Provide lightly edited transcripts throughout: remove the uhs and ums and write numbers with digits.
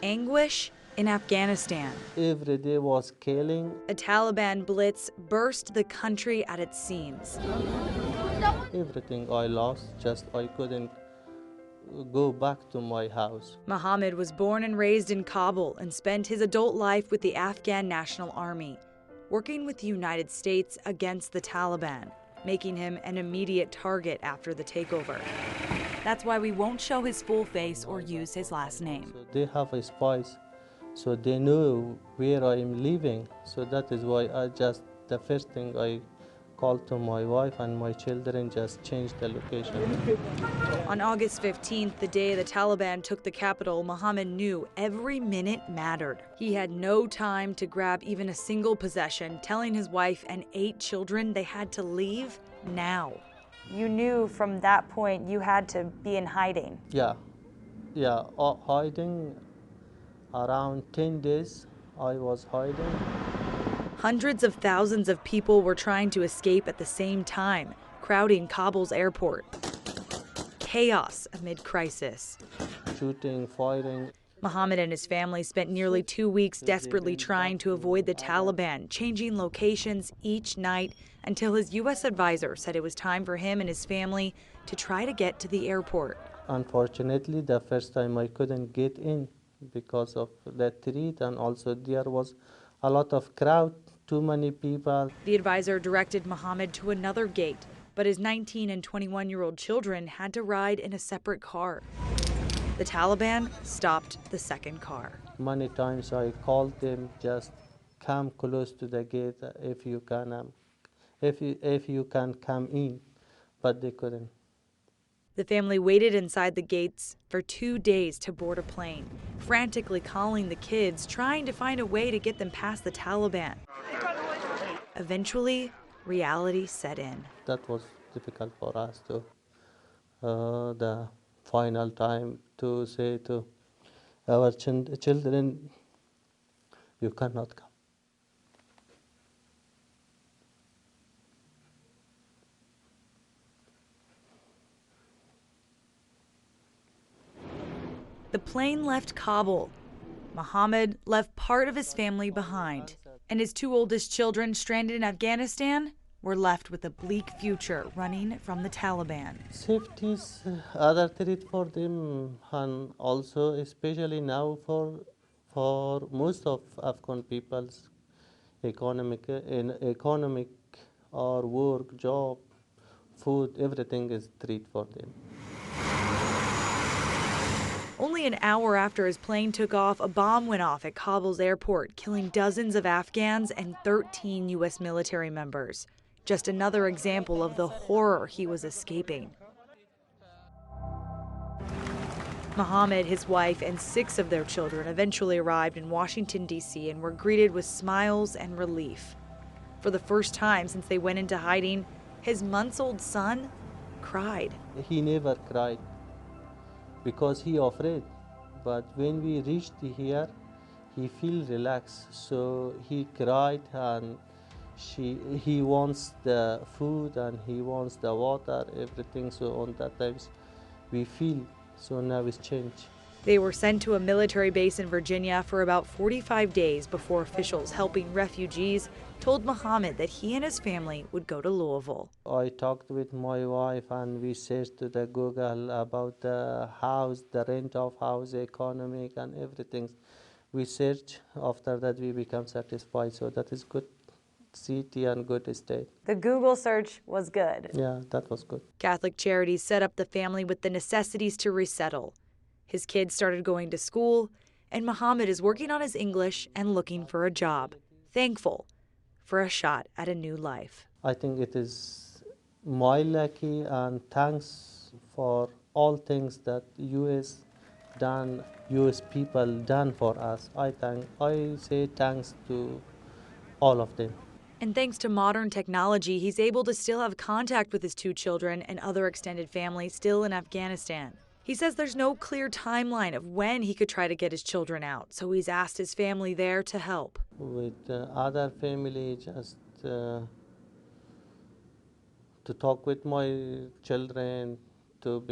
Anguish in Afghanistan. Every day was killing. A Taliban blitz burst the country at its seams. Everything I lost, just I couldn't go back to my house. Mohammad was born and raised in Kabul and spent his adult life with the Afghan National Army, working with the United States against the Taliban, making him an immediate target after the takeover. That's why we won't show his full face or use his last name. So they have a spies, so they know where I am living. So that is why the first thing I called to my wife and my children, just change the location. On August 15th, the day the Taliban took the capital, Mohammad knew every minute mattered. He had no time to grab even a single possession, telling his wife and 8 children they had to leave now. You knew from that point you had to be in hiding. Yeah, hiding around 10 days. I was hiding. Hundreds of thousands of people were trying to escape at the same time, crowding Kabul's airport. Chaos amid crisis. Shooting, firing. Mohammad and his family spent nearly 2 weeks desperately trying to avoid the Taliban, changing locations each night until his U.S. advisor said it was time for him and his family to try to get to the airport. Unfortunately, the first time I couldn't get in because of the threat, and also there was a lot of crowd, too many people. The advisor directed Mohammad to another gate, but his 19 and 21-year-old children had to ride in a separate car. The Taliban stopped the second car. Many times I called them, just come close to the gate if you can come in, but they couldn't. The family waited inside the gates for 2 days to board a plane, frantically calling the kids, trying to find a way to get them past the Taliban. Eventually, reality set in. That was difficult for us to, the final time to say to our children, you cannot come. The plane left Kabul. Mohammad left part of his family behind, and his 2 oldest children, stranded in Afghanistan, were left with a bleak future running from the Taliban. Safety is other threat for them, and also especially now for most of Afghan people's economic or work, job, food, everything is threat for them. Only an hour after his plane took off, a bomb went off at Kabul's airport, killing dozens of Afghans and 13 U.S. military members. Just another example of the horror he was escaping. Mohammad, his wife, and 6 of their children eventually arrived in Washington, D.C. and were greeted with smiles and relief. For the first time since they went into hiding, his months-old son cried. He never cried because he afraid, but when we reached here, he feel relaxed, so he cried, and he wants the food and he wants the water, everything. So on that times we feel, so now it's changed. They were sent to a military base in Virginia for about 45 days before officials helping refugees told Mohammad that he and his family would go to Louisville. I talked with my wife and we searched to the Google about the house, the rent of house, economic and everything. We searched, after that we become satisfied, so that is good city and good state. The Google search was good. Yeah, that was good. Catholic Charities set up the family with the necessities to resettle. His kids started going to school, and Mohammad is working on his English and looking for a job, thankful for a shot at a new life. I think it is my lucky, and thanks for all things that US people done for us. I say thanks to all of them. And thanks to modern technology, he's able to still have contact with his 2 children and other extended family still in Afghanistan. He says there's no clear timeline of when he could try to get his children out, so he's asked his family there to help. With other family, just to talk with my children, to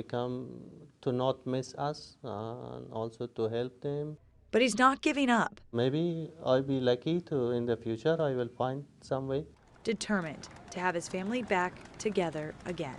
not miss us, and also to help them. But he's not giving up, Maybe I'll be lucky to, in the future, I will find some way. determined to have his family back together again.